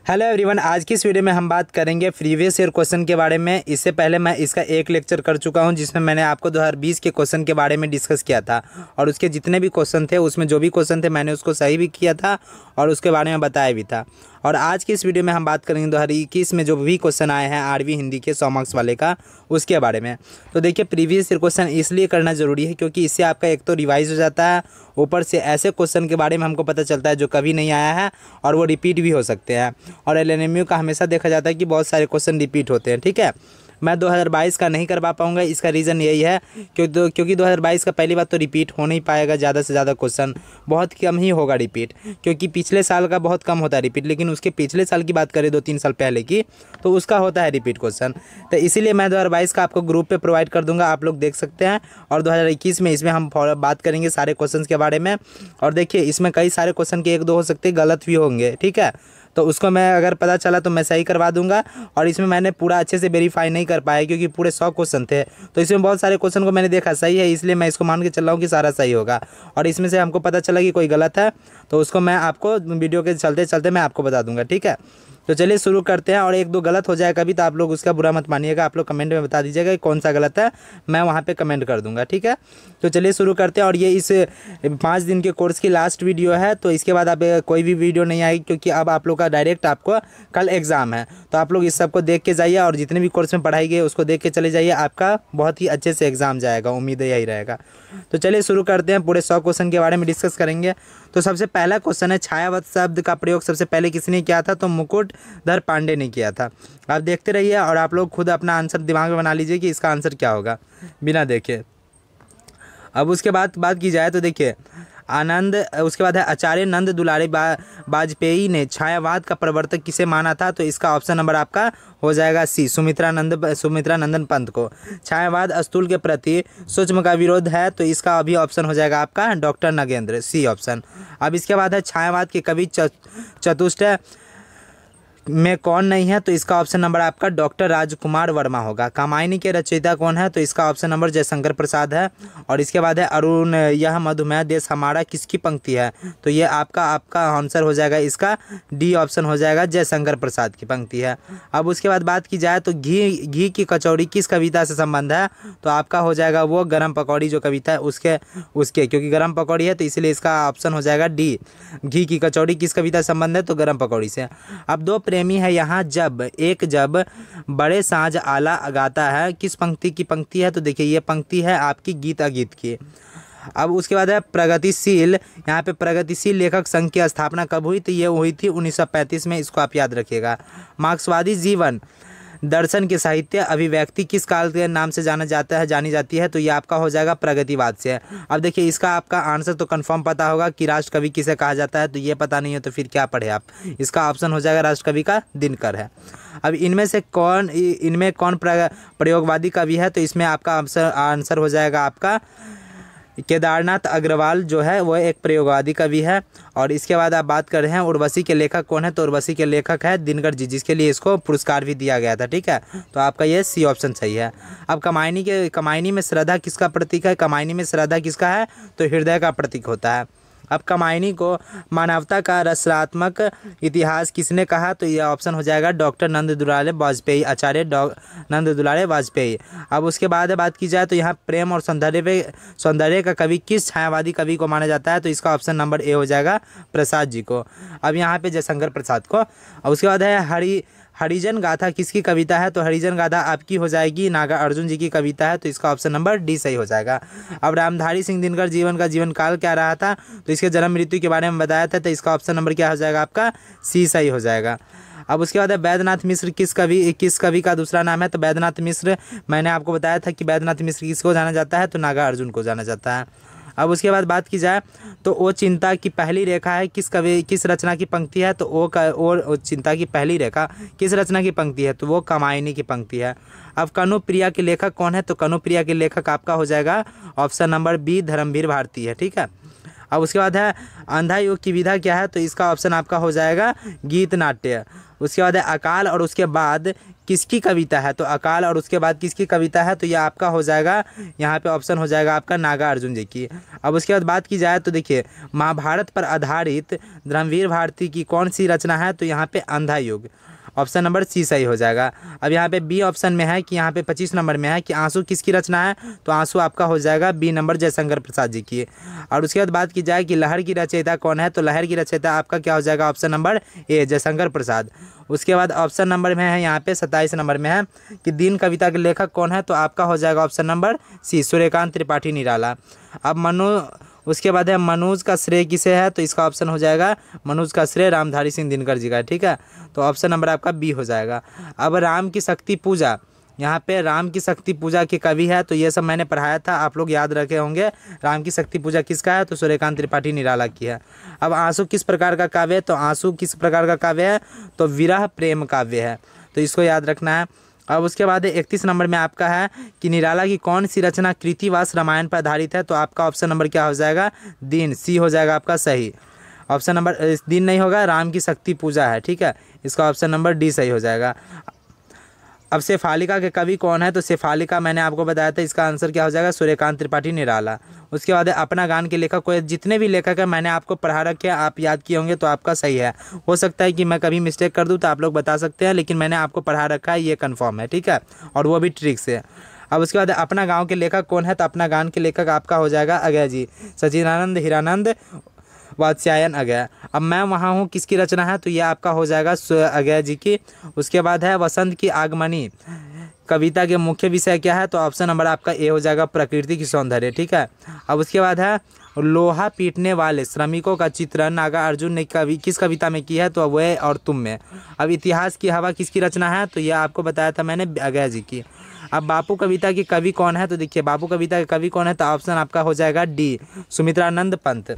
Hello everyone, आज की इस वीडियो में हम बात करेंगे प्रीवियस ईयर क्वेश्चन के बारे में। इससे पहले मैं इसका एक लेक्चर कर चुका हूं जिसमें मैंने आपको 2020 के क्वेश्चन के बारे में डिस्कस किया था और उसके जितने भी क्वेश्चन थे उसमें जो भी क्वेश्चन थे मैंने उसको सही भी किया था और उसके बारे में बताया भी था। और आज की इस वीडियो में हम बात करेंगे 2021 में जो भी क्वेश्चन आए हैं आरवी हिंदी के 100 मार्क्स वाले का, उसके बारे में। तो देखिए, प्रीवियस ईयर क्वेश्चन इसलिए करना ज़रूरी है क्योंकि इससे आपका एक तो रिवाइज हो जाता है, ऊपर से ऐसे क्वेश्चन के बारे में हमको पता चलता है जो कभी नहीं आया है और वो रिपीट भी हो सकते हैं। और एलएनएमयू का हमेशा देखा जाता है कि बहुत सारे क्वेश्चन रिपीट होते हैं। ठीक है, मैं 2022 का नहीं करवा पाऊंगा, इसका रीज़न यही है क्योंकि 2022 का पहली बात तो रिपीट हो नहीं पाएगा। ज़्यादा से ज़्यादा क्वेश्चन बहुत कम ही होगा रिपीट, क्योंकि पिछले साल का बहुत कम होता है रिपीट, लेकिन उसके पिछले साल की बात करें 2-3 साल पहले की तो उसका होता है रिपीट क्वेश्चन। तो इसीलिए मैं 2022 का आपको ग्रुप पे प्रोवाइड कर दूंगा, आप लोग देख सकते हैं। और 2021 में इसमें हम बात करेंगे सारे क्वेश्चन के बारे में। और देखिए, इसमें कई सारे क्वेश्चन के 1-2 हो सकते हैं गलत भी होंगे, ठीक है, तो उसको मैं अगर पता चला तो मैं सही करवा दूंगा। और इसमें मैंने पूरा अच्छे से वेरीफाई नहीं कर पाया क्योंकि पूरे 100 क्वेश्चन थे, तो इसमें बहुत सारे क्वेश्चन को मैंने देखा सही है, इसलिए मैं इसको मान के चल रहा हूँ कि सारा सही होगा। और इसमें से हमको पता चला कि कोई गलत है तो उसको मैं आपको वीडियो के चलते चलते मैं आपको बता दूंगा। ठीक है, तो चलिए शुरू करते हैं। और 1-2 गलत हो जाए कभी तो आप लोग उसका बुरा मत मानिएगा, आप लोग कमेंट में बता दीजिएगा कि कौन सा गलत है, मैं वहाँ पे कमेंट कर दूंगा। ठीक है, तो चलिए शुरू करते हैं। और ये इस 5 दिन के कोर्स की लास्ट वीडियो है, तो इसके बाद अब कोई भी वीडियो नहीं आएगी क्योंकि अब आप लोग का डायरेक्ट आपको कल एग्ज़ाम है। तो आप लोग इस सब को देख के जाइए और जितने भी कोर्स में पढ़ाई गई उसको देख के चले जाइए, आपका बहुत ही अच्छे से एग्ज़ाम जाएगा, उम्मीद यही रहेगा। तो चलिए शुरू करते हैं, पूरे 100 क्वेश्चन के बारे में डिस्कस करेंगे। तो सबसे पहला क्वेश्चन है, छायावत शब्द का प्रयोग सबसे पहले किसने किया था? तो मुकुटधर पांडे ने किया था। आप देखते रहिए और आप लोग खुद अपना आंसर दिमाग में बना लीजिए कि इसका आंसर क्या होगा बिना देखे। अब उसके बाद बात की जाए तो देखिए, उसके बाद है आचार्य नंद दुलारे वाजपेयी ने छायावाद का प्रवर्तक किसे माना था? तो इसका ऑप्शन नंबर आपका हो जाएगा सी, सुमित्रा नंदन पंत को। छायावाद स्थूल के प्रति सूक्ष्म का विरोध है, तो इसका अभी ऑप्शन हो जाएगा आपका डॉक्टर नगेंद्र, सी ऑप्शन। अब इसके बाद है छायावाद के कवि चतुष्टय में कौन नहीं है? तो इसका ऑप्शन नंबर आपका डॉक्टर राजकुमार वर्मा होगा। कामायनी के रचयिता कौन है? तो इसका ऑप्शन नंबर जयशंकर प्रसाद है। और इसके बाद है अरुण यह मधुमेह देश हमारा किसकी पंक्ति है? तो ये आपका आंसर हो जाएगा, इसका डी ऑप्शन हो जाएगा, जयशंकर प्रसाद की पंक्ति है। अब उसके बाद बात की जाए तो घी की कचौड़ी किस कविता से संबंध है? तो आपका हो जाएगा वो गरम पकौड़ी जो कविता है उसके क्योंकि गरम पकौड़ी है तो इसलिए इसका ऑप्शन हो जाएगा डी, घी की कचौड़ी किस कविता से संबंध है? तो गरम पकौड़ी से। अब दो प्रेमी है यहाँ जब बड़े साँझ आला गाता है, किस पंक्ति की पंक्ति है? तो देखिए, ये पंक्ति है आपकी गीत अगीत की। अब उसके बाद है प्रगतिशील, यहाँ पे प्रगतिशील लेखक संघ की स्थापना कब हुई? तो ये हुई थी 1935 में, इसको आप याद रखिएगा। मार्क्सवादी जीवन दर्शन के साहित्य अभिव्यक्ति किस काल के नाम से जानी जाती है? तो ये आपका हो जाएगा प्रगतिवाद से। अब देखिए, इसका आपका आंसर तो कंफर्म पता होगा कि राष्ट्र कवि किसे कहा जाता है, तो ये पता नहीं है तो फिर क्या पढ़े आप। इसका ऑप्शन हो जाएगा राष्ट्र कवि का दिनकर है। अब इनमें कौन प्रयोगवादी कवि है? तो इसमें आपका आंसर हो जाएगा आपका केदारनाथ अग्रवाल जो है वो एक प्रयोगवादी कवि है। और इसके बाद आप बात कर रहे हैं उर्वशी के लेखक कौन है? तो उर्वशी के लेखक है दिनकर जी, जिसके लिए इसको पुरस्कार भी दिया गया था। ठीक है, तो आपका ये सी ऑप्शन सही है। अब कमायनी में श्रद्धा किसका प्रतीक है? कमायनी में श्रद्धा किसका है? तो हृदय का प्रतीक होता है। अब कमायनी को मानवता का रचनात्मक इतिहास किसने कहा? तो यह ऑप्शन हो जाएगा डॉक्टर नंद दुलारे वाजपेयी, आचार्य नंद दुलारे वाजपेयी। अब उसके बाद बात की जाए तो यहाँ प्रेम और सौंदर्य का कवि किस छायावादी कवि को माना जाता है? तो इसका ऑप्शन नंबर ए हो जाएगा प्रसाद जी को। अब यहाँ पे जयशंकर प्रसाद को। और उसके बाद है हरिजन गाथा किसकी कविता है? तो हरिजन गाथा आपकी हो जाएगी नागार्जुन जी की कविता है, तो इसका ऑप्शन नंबर डी सही हो जाएगा। अब रामधारी सिंह दिनकर जीवन काल क्या रहा था? तो इसके जन्म मृत्यु के बारे में बताया था, तो इसका ऑप्शन नंबर क्या हो जाएगा आपका सी सही हो जाएगा। अब उसके बाद है वैद्यनाथ मिश्र किस कवि का दूसरा नाम है? तो वैद्यनाथ मिश्र, मैंने आपको बताया था कि वैद्यनाथ मिश्र किसको जाना जाता है? तो नागार्जुन को जाना जाता है। अब उसके बाद बात की जाए तो ओ चिंता की पहली रेखा है किस रचना की पंक्ति है? तो ओ चिंता की पहली रेखा किस रचना की पंक्ति है? तो वो कामायनी की पंक्ति है। अब कनुप्रिया के लेखक कौन है? तो कनुप्रिया के लेखक आपका हो जाएगा option number B, Dharamvir Bharati है। ठीक है, अब उसके बाद है अंधा युग की विधा क्या है, तो इसका ऑप्शन आपका हो जाएगा गीत नाट्य। उसके बाद है अकाल और उसके बाद किसकी कविता है, तो अकाल और उसके बाद किसकी कविता है, तो यह आपका हो जाएगा यहाँ पे ऑप्शन हो जाएगा आपका नागार्जुन जी की। अब उसके बाद बात की जाए तो देखिए महाभारत पर आधारित धर्मवीर भारती की कौन सी रचना है, तो यहाँ पे अंधा युग, ऑप्शन नंबर सी सही हो जाएगा। अब यहाँ पे बी ऑप्शन में है कि यहाँ पे 25 नंबर में है कि आंसू किसकी रचना है, तो आंसू आपका हो जाएगा बी नंबर जयशंकर प्रसाद जी की। और उसके बाद बात की जाए कि लहर की रचयिता कौन है, तो लहर की रचयिता आपका क्या हो जाएगा, option number A Jaishankar Prasad. उसके बाद ऑप्शन नंबर में है यहाँ पे 27 नंबर में है कि दीन कविता के लेखक कौन है, तो आपका हो जाएगा option number C Suryakant Tripathi Nirala. अब उसके बाद है मनोज का श्रेय किसे है, तो इसका ऑप्शन हो जाएगा मनोज का श्रेय रामधारी सिंह दिनकर जी का, ठीक है, तो ऑप्शन नंबर आपका बी हो जाएगा। अब राम की शक्ति पूजा, यहाँ पे राम की शक्ति पूजा के कवि है, तो ये सब मैंने पढ़ाया था, आप लोग याद रखे होंगे। राम की शक्ति पूजा किसका है, तो सूर्यकांत त्रिपाठी निराला की है। अब आंसू किस प्रकार का काव्य है, तो आंसू किस प्रकार का काव्य है, तो विरह प्रेम काव्य है, तो इसको याद रखना है। अब उसके बाद 31 नंबर में आपका है कि निराला की कौन सी रचना कृतिवास रामायण पर आधारित है, तो आपका ऑप्शन नंबर क्या हो जाएगा, दीन, सी हो जाएगा आपका सही। ऑप्शन नंबर दीन नहीं होगा, राम की शक्ति पूजा है, ठीक है, इसका ऑप्शन नंबर डी सही हो जाएगा। अब शेफालिका के कवि कौन है, तो शेफालिका मैंने आपको बताया था, इसका आंसर क्या हो जाएगा, सूर्यकांत त्रिपाठी निराला। उसके बाद अपना गान के लेखक कोई, जितने भी लेखक है मैंने आपको पढ़ा रखे हैं, आप याद किए होंगे तो आपका सही है। हो सकता है कि मैं कभी मिस्टेक कर दूं तो आप लोग बता सकते हैं, लेकिन मैंने आपको पढ़ा रखा है, ये कन्फर्म है, ठीक है, और वो भी ट्रिक से। अब उसके बाद अपना गाँव के लेखक कौन है, तो अपना गान के लेखक आपका हो जाएगा अगय जी, सचिदानंद हीरानंद वात्स्यायन अगय। अब मैं वहाँ हूँ किसकी रचना है, तो ये आपका हो जाएगा अगय जी की। उसके बाद है वसंत की आगमनी कविता के मुख्य विषय क्या है, तो ऑप्शन नंबर आपका ए हो जाएगा प्रकृति की सौंदर्य, ठीक है। अब उसके बाद है लोहा पीटने वाले श्रमिकों का चित्रण नागार्जुन ने किस कविता में की है, तो वह और तुम में। अब इतिहास की हवा किसकी रचना है, तो यह आपको बताया था मैंने अगय जी की। अब बापू कविता के कवि कौन है, तो देखिए बापू कविता के कवि कौन है, तो ऑप्शन आपका हो जाएगा डी सुमित्रानंद पंत।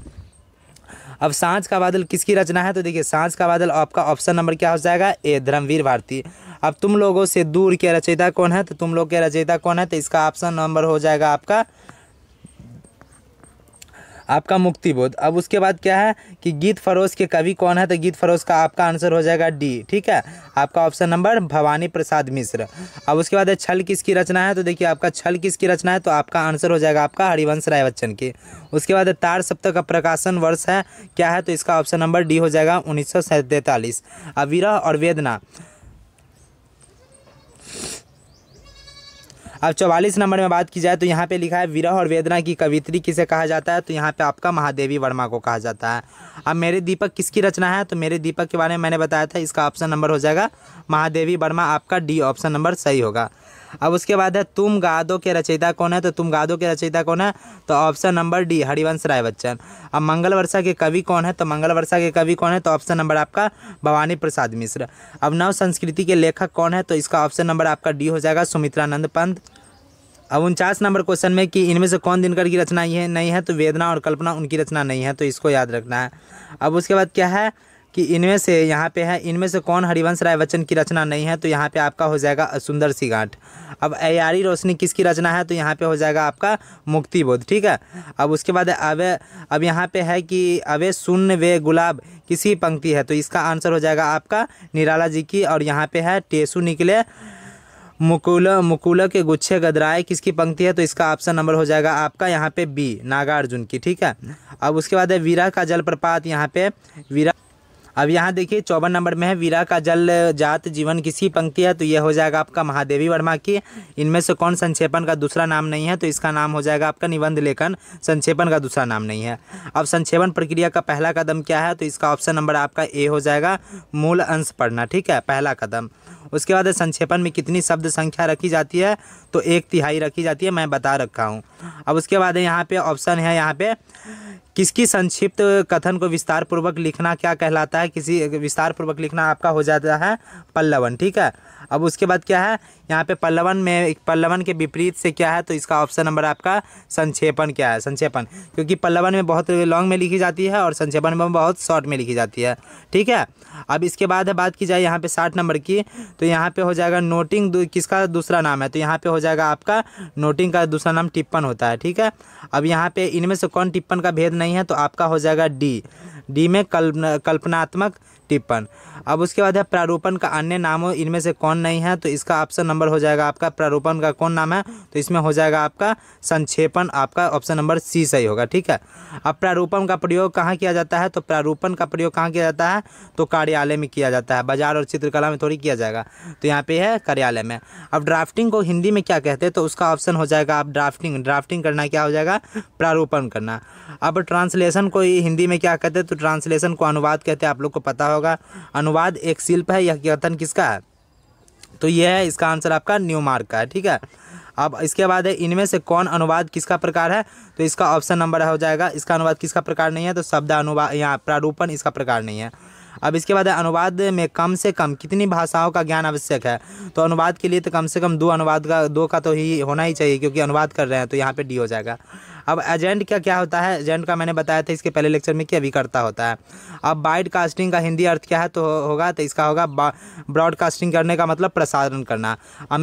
अब सांझ का बादल किसकी रचना है, तो देखिए सांझ का बादल आपका ऑप्शन नंबर क्या हो जाएगा, ए धर्मवीर भारती। अब तुम लोगों से दूर के रचयिता कौन है, तो तुम लोग के रचयिता कौन है, तो इसका ऑप्शन नंबर हो जाएगा आपका मुक्तिबोध। अब उसके बाद क्या है कि गीत फरोश के कवि कौन है, तो गीत फरोश का आपका आंसर हो जाएगा डी, ठीक है, आपका ऑप्शन नंबर भवानी प्रसाद मिश्र। अब उसके बाद छल किसकी रचना है, तो देखिए आपका छल किसकी रचना है, तो आपका आंसर हो जाएगा आपका हरिवंश राय बच्चन की। उसके बाद तार सप्तक का प्रकाशन वर्ष है क्या है, तो इसका ऑप्शन नंबर डी हो जाएगा 1943। अब विरह और वेदना, अब 44 नंबर में बात की जाए तो यहाँ पे लिखा है विरह और वेदना की कवित्री किसे कहा जाता है, तो यहाँ पे आपका महादेवी वर्मा को कहा जाता है। अब मेरे दीपक किसकी रचना है, तो मेरे दीपक के बारे में मैंने बताया था, इसका ऑप्शन नंबर हो जाएगा महादेवी वर्मा, आपका डी ऑप्शन नंबर सही होगा। अब उसके बाद है तुम गादो के रचयिता कौन है, तो तुम गादो के रचयिता कौन है, तो option number D Harivansh Rai Bachchan. अब मंगल वर्षा के कवि कौन है, तो मंगल वर्षा के कवि कौन है, तो ऑप्शन नंबर आपका भवानी प्रसाद मिश्र। अब नव संस्कृति के लेखक कौन है, तो इसका ऑप्शन नंबर आपका डी हो जाएगा सुमित्रानंद पंत। अब 49 नंबर क्वेश्चन में कि इनमें से कौन दिनकर की रचना ये नहीं है, तो वेदना और कल्पना उनकी रचना नहीं है, तो इसको याद रखना है। अब उसके बाद क्या है कि इनमें से यहाँ पे है इनमें से कौन हरिवंश राय बच्चन की रचना नहीं है, तो यहाँ पे आपका हो जाएगा सुंदर सी गांठ। अब अयारी रोशनी किसकी रचना है, तो यहाँ पे हो जाएगा आपका मुक्तिबोध, ठीक है। अब उसके बाद अब यहाँ पे है कि अवे शून्य वे गुलाब किसी पंक्ति है, तो इसका आंसर हो जाएगा आपका निराला जी की। और यहाँ पे है टेसू निकले मुकुल के गुच्छे गदराए किसकी पंक्ति है, तो इसका ऑप्शन नंबर हो जाएगा आपका यहाँ पे बी नागार्जुन की, ठीक है। अब उसके बाद है वीरा का जलप्रपात, यहाँ पे वीरा, अब यहाँ देखिए 54 नंबर में है वीरा का जल जात जीवन किसी पंक्ति है, तो यह हो जाएगा आपका महादेवी वर्मा की। इनमें से कौन संक्षेपण का दूसरा नाम नहीं है, तो इसका नाम हो जाएगा आपका निबंध लेखन, संक्षेपण का दूसरा नाम नहीं है। अब संक्षेपण प्रक्रिया का पहला कदम क्या है, तो इसका ऑप्शन नंबर आपका ए हो जाएगा मूल अंश पढ़ना, ठीक है, पहला कदम। उसके बाद संक्षेपण में कितनी शब्द संख्या रखी जाती है, तो 1/3 रखी जाती है, मैं बता रखा हूँ। अब उसके बाद यहाँ पे ऑप्शन है यहाँ पे किसकी संक्षिप्त कथन को विस्तार पूर्वक लिखना क्या कहलाता है, किसी विस्तार पूर्वक लिखना आपका हो जाता है पल्लवन, ठीक है। अब उसके बाद क्या है यहाँ पे पल्लवन के विपरीत से क्या है, तो इसका ऑप्शन नंबर आपका संक्षेपण क्या है, संक्षेपण, क्योंकि पल्लवन में बहुत लॉन्ग में लिखी जाती है और संक्षेपण में बहुत शॉर्ट में लिखी जाती है, ठीक है। अब इसके बाद बात की जाए यहाँ पे 60 नंबर की, तो यहाँ पे हो जाएगा नोटिंग किसका दूसरा नाम है, तो यहाँ पे हो जाएगा आपका नोटिंग का दूसरा नाम टिप्पण होता है, ठीक है। अब यहाँ पे इनमें से कौन टिप्पण का भेद नहीं नहीं है तो आपका हो जाएगा डी। डी में कल्पनात्मक टिप्पण। अब उसके बाद है प्रारूपण का अन्य नामों इनमें से कौन नहीं है, तो इसका ऑप्शन नंबर हो जाएगा आपका प्रारूपण का कौन नाम है, तो इसमें हो जाएगा आपका संक्षेपण। आपका ऑप्शन नंबर सी सही होगा, ठीक है। अब प्रारूपण का प्रयोग कहाँ किया जाता है, तो प्रारूपण का प्रयोग कहाँ किया जाता है, तो कार्यालय में किया जाता है, बाजार और चित्रकला में थोड़ी किया जाएगा, तो यहाँ पे है कार्यालय में। अब ड्राफ्टिंग को हिंदी में क्या कहते हैं, तो उसका ऑप्शन हो जाएगा आप ड्राफ्टिंग। ड्राफ्टिंग करना क्या हो जाएगा, प्रारूपण करना। अब ट्रांसलेशन को हिंदी में क्या कहते हैं, तो ट्रांसलेशन को अनुवाद कहते हैं, आप लोग को पता होगा। अनुवाद एक शिल्प है, यह कथन किसका है, तो यह है इसका आंसर आपका न्यूमार्क का है, ठीक है। अब इसके बाद है इनमें से कौन अनुवाद किसका प्रकार है, तो इसका ऑप्शन नंबर हो जाएगा इसका अनुवाद किसका प्रकार नहीं है, तो शब्द अनुवाद यहाँ प्रारूपण इसका प्रकार नहीं है। अब इसके बाद है अनुवाद में कम से कम कितनी भाषाओं का ज्ञान आवश्यक है, तो अनुवाद के लिए तो कम से कम दो का तो ही होना ही चाहिए, क्योंकि अनुवाद कर रहे हैं, तो यहाँ पे डी हो जाएगा। अब एजेंट क्या होता है, एजेंट का मैंने बताया था इसके पहले लेक्चर में कि अभिकर्ता होता है। अब ब्रॉडकास्टिंग का हिंदी अर्थ क्या है, तो होगा तो इसका होगा ब्रॉडकास्टिंग करने का मतलब प्रसारण करना। अब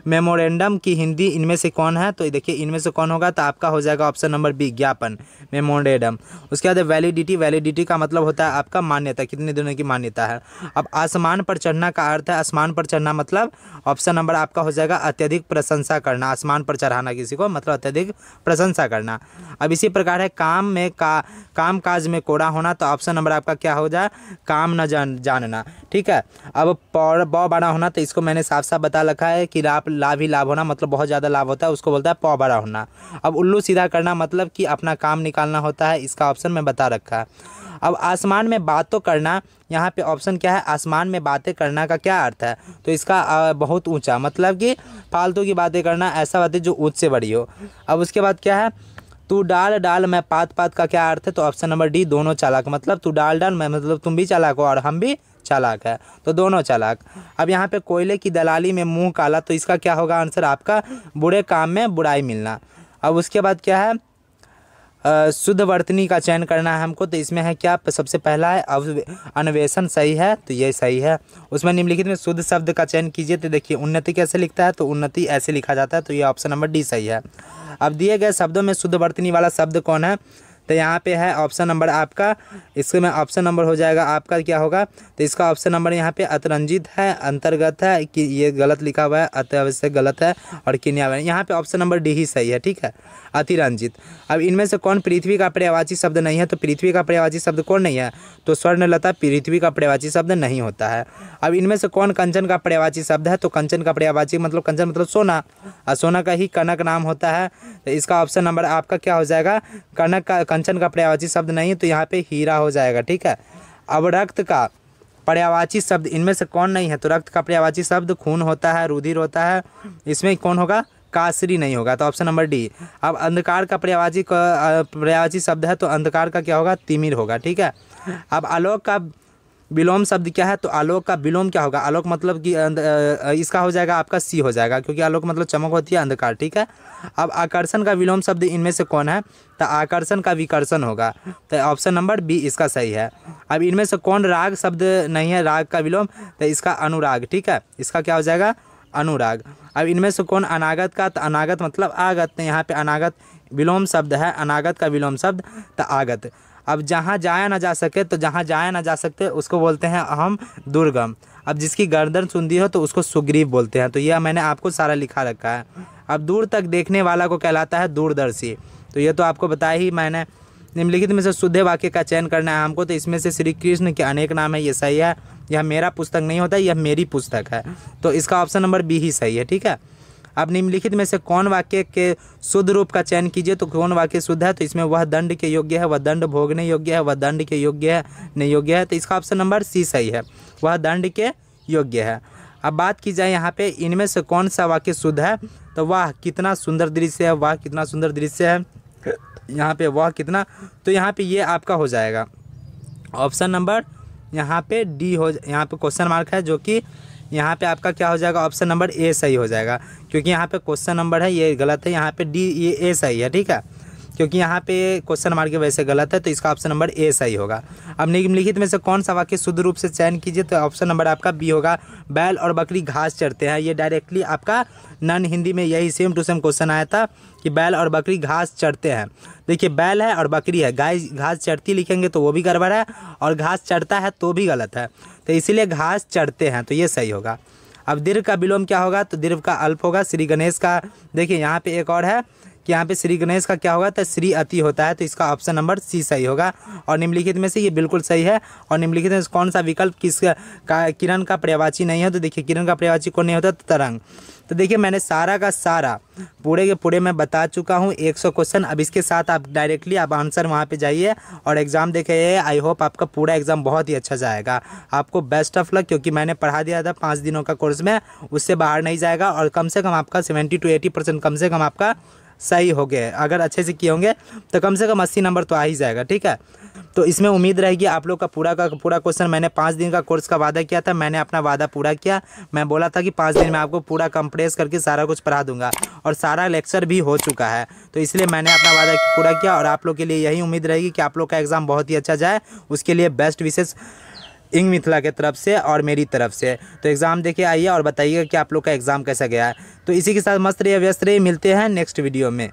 मेमोरेंडम की हिंदी इनमें से कौन है, तो देखिए इनमें से कौन होगा, तो आपका हो जाएगा ऑप्शन नंबर बी ज्ञापन, मेमोरेंडम। उसके बाद वैलिडिटी, वैलिडिटी का मतलब होता है आपका मान्यता, कितने दिनों की मान्यता है। अब आसमान पर चढ़ना का अर्थ है, आसमान पर चढ़ना मतलब ऑप्शन नंबर आपका हो जाएगा अत्यधिक प्रशंसा करना, आसमान पर चढ़ाना किसी को मतलब अत्यधिक प्रशंसा करना। अब इसी प्रकार है काम काज में कोड़ा होना, तो ऑप्शन नंबर आपका क्या हो जाए, काम न जानना, ठीक है। अब ब बड़ा होना, तो इसको मैंने साफ साफ बता रखा है कि लाभ ही लाभ होना मतलब बहुत ज़्यादा लाभ होता है, उसको बोलता है प बड़ा होना। अब उल्लू सीधा करना मतलब कि अपना काम निकालना होता है, इसका ऑप्शन में बता रखा है। अब आसमान में बातों करना, यहाँ पे ऑप्शन क्या है, आसमान में बातें करना का क्या अर्थ है, तो इसका बहुत ऊंचा मतलब कि फालतू की बातें करना, ऐसा बातें जो ऊंच से बड़ी हो। अब उसके बाद क्या है, तू डाल मैं पात का क्या अर्थ है, तो ऑप्शन नंबर डी दोनों चालाक, मतलब तू डाल मैं मतलब तुम भी चालाक हो और हम भी चालाक है, तो दोनों चालाक। अब यहाँ पे कोयले की दलाली में मुंह काला, तो इसका क्या होगा आंसर आपका बुरे काम में बुराई मिलना। अब उसके बाद क्या है, शुद्ध वर्तनी का चयन करना है हमको, तो इसमें है क्या, सबसे पहला है अन्वेषण सही है, तो ये सही है। उसमें निम्नलिखित में शुद्ध शब्द का चयन कीजिए, तो देखिए उन्नति कैसे लिखता है, तो उन्नति ऐसे लिखा जाता है, तो ये ऑप्शन नंबर डी सही है। अब दिए गए शब्दों में शुद्ध वर्तनी वाला शब्द कौन है, तो यहाँ पे है ऑप्शन नंबर आपका, इसमें ऑप्शन नंबर हो जाएगा आपका क्या होगा, तो इसका ऑप्शन नंबर यहाँ पे अतिरंजित है, अंतर्गत है कि ये गलत लिखा हुआ है, अत्यावश्यक गलत है, और किन्यावन, यहाँ पे ऑप्शन नंबर डी ही सही है, ठीक है, अतिरंजित। अब इनमें से कौन पृथ्वी का पर्यायवाची शब्द नहीं है, तो पृथ्वी का पर्यायवाची शब्द कौन नहीं है, तो स्वर्णलता पृथ्वी का पर्यायवाची शब्द नहीं होता है। अब इनमें से कौन कंचन का पर्यायवाची शब्द है, तो कंचन का पर्यायवाची मतलब कंचन मतलब सोना, और सोना का ही कनक नाम होता है, तो इसका ऑप्शन नंबर आपका क्या हो जाएगा, कनक का कंचन का पर्यायवाची शब्द नहीं है, तो यहाँ पे हीरा हो जाएगा, ठीक है। अब रक्त का पर्यायवाची शब्द इनमें से कौन नहीं है, तो रक्त का पर्यायवाची शब्द खून होता है, रुधिर होता है, इसमें कौन होगा, कासरी नहीं होगा, तो ऑप्शन नंबर डी। अब अंधकार का पर्यायवाची शब्द है, तो अंधकार का क्या होगा, तिमिर होगा, ठीक है। अब आलोक का विलोम शब्द क्या है, तो आलोक का विलोम क्या होगा, आलोक मतलब कि इसका हो जाएगा आपका सी हो जाएगा, क्योंकि आलोक मतलब चमक होती है, अंधकार, ठीक है। अब आकर्षण का विलोम शब्द इनमें से कौन है, तो आकर्षण का विकर्षण होगा, तो ऑप्शन नंबर बी इसका सही है। अब इनमें से कौन राग शब्द नहीं है, राग का विलोम, तो इसका अनुराग, ठीक है, इसका क्या हो जाएगा, अनुराग। अब इनमें से कौन अनागत का, तो अनागत मतलब आगत, तो यहाँ पे अनागत विलोम शब्द है, अनागत का विलोम शब्द तो आगत। अब जहाँ जाया ना जा सके, तो जहाँ जाया ना जा सकते उसको बोलते हैं हम दुर्गम। अब जिसकी गर्दन सुंदी हो तो उसको सुग्रीव बोलते हैं, तो यह मैंने आपको सारा लिखा रखा है। अब दूर तक देखने वाला को कहलाता है दूरदर्शी, तो ये तो आपको बताया ही मैंने। निम्नलिखित में से शुद्ध वाक्य का चयन करना है हमको, तो इसमें से श्री कृष्ण के अनेक नाम है, ये सही है, यह मेरा पुस्तक नहीं होता, यह मेरी पुस्तक है, तो इसका ऑप्शन नंबर बी ही सही है, ठीक है। अब निम्नलिखित में से कौन वाक्य के शुद्ध रूप का चयन कीजिए, तो कौन वाक्य शुद्ध है, तो इसमें वह दंड के योग्य है, वह दंड भोगने योग्य है, वह दंड के योग्य है, नहीं योग्य है, तो इसका ऑप्शन नंबर सी सही है, वह दंड के योग्य है। अब बात की जाए यहाँ पे इनमें से कौन सा वाक्य शुद्ध है, तो वाह कितना सुंदर दृश्य है, वाह कितना सुंदर दृश्य है, यहाँ पे वाह कितना, तो यहाँ पे ये आपका हो जाएगा ऑप्शन नंबर यहाँ पे डी हो, यहाँ पे क्वेश्चन मार्क है, जो कि यहाँ पे आपका क्या हो जाएगा, ऑप्शन नंबर ए सही हो जाएगा, क्योंकि यहाँ पे क्वेश्चन नंबर है ये गलत है, यहाँ पे डी ये ए सही है, ठीक है, क्योंकि यहाँ पे क्वेश्चन मार्क की वजह से गलत है, तो इसका ऑप्शन नंबर ए सही होगा। अब निम्नलिखित में से कौन सा वाक्य शुद्ध रूप से चयन कीजिए, तो ऑप्शन नंबर आपका बी होगा, बैल और बकरी घास चरते हैं। ये डायरेक्टली आपका नॉन हिंदी में यही सेम टू सेम क्वेश्चन आया था कि बैल और बकरी घास चरते हैं। देखिए बैल है और बकरी है, गाय घास चरती लिखेंगे तो वो भी गड़बड़ है, और घास चरता है तो भी गलत है, तो इसीलिए घास चरते हैं, तो ये सही होगा। अब दीर्घ का विलोम क्या होगा, तो दीर्घ का अल्प होगा। श्री गणेश का देखिए यहाँ पे एक और है कि यहाँ पे श्री गणेश का क्या होगा, तो श्री अति होता है, तो इसका ऑप्शन नंबर सी सही होगा। और निम्नलिखित में से ये बिल्कुल सही है। और निम्नलिखित में कौन सा विकल्प किरण का पर्यायवाची नहीं है, तो देखिए किरण का पर्यायवाची कौन नहीं होता, तो तरंग। तो देखिए मैंने सारा का सारा पूरे के पूरे मैं बता चुका हूँ 100 क्वेश्चन। अब इसके साथ आप डायरेक्टली आप आंसर वहाँ पे जाइए और एग्ज़ाम देखिए। आई होप आपका पूरा एग्ज़ाम बहुत ही अच्छा जाएगा। आपको बेस्ट ऑफ लक, क्योंकि मैंने पढ़ा दिया था 5 दिनों का कोर्स में, उससे बाहर नहीं जाएगा। और कम से कम आपका 70 to 80% कम से कम आपका सही हो गया। अगर अच्छे से किए होंगे तो कम से कम 80 नंबर तो आ ही जाएगा, ठीक है। तो इसमें उम्मीद रहेगी आप लोग का पूरा क्वेश्चन। मैंने 5 दिन का कोर्स का वादा किया था, मैंने अपना वादा पूरा किया। मैं बोला था कि 5 दिन में आपको पूरा कंप्रेस करके सारा कुछ पढ़ा दूंगा, और सारा लेक्चर भी हो चुका है। तो इसलिए मैंने अपना वादा पूरा किया, और आप लोग के लिए यही उम्मीद रहेगी कि आप लोग का एग्ज़ाम बहुत ही अच्छा जाए। उसके लिए बेस्ट विशेष इंग मिथिला के तरफ से और मेरी तरफ से। तो एग्ज़ाम देके आइए और बताइएगा कि आप लोग का एग्ज़ाम कैसा गया है। तो इसी के साथ मस्त रहिए, व्यस्त रहिए, मिलते हैं नेक्स्ट वीडियो में।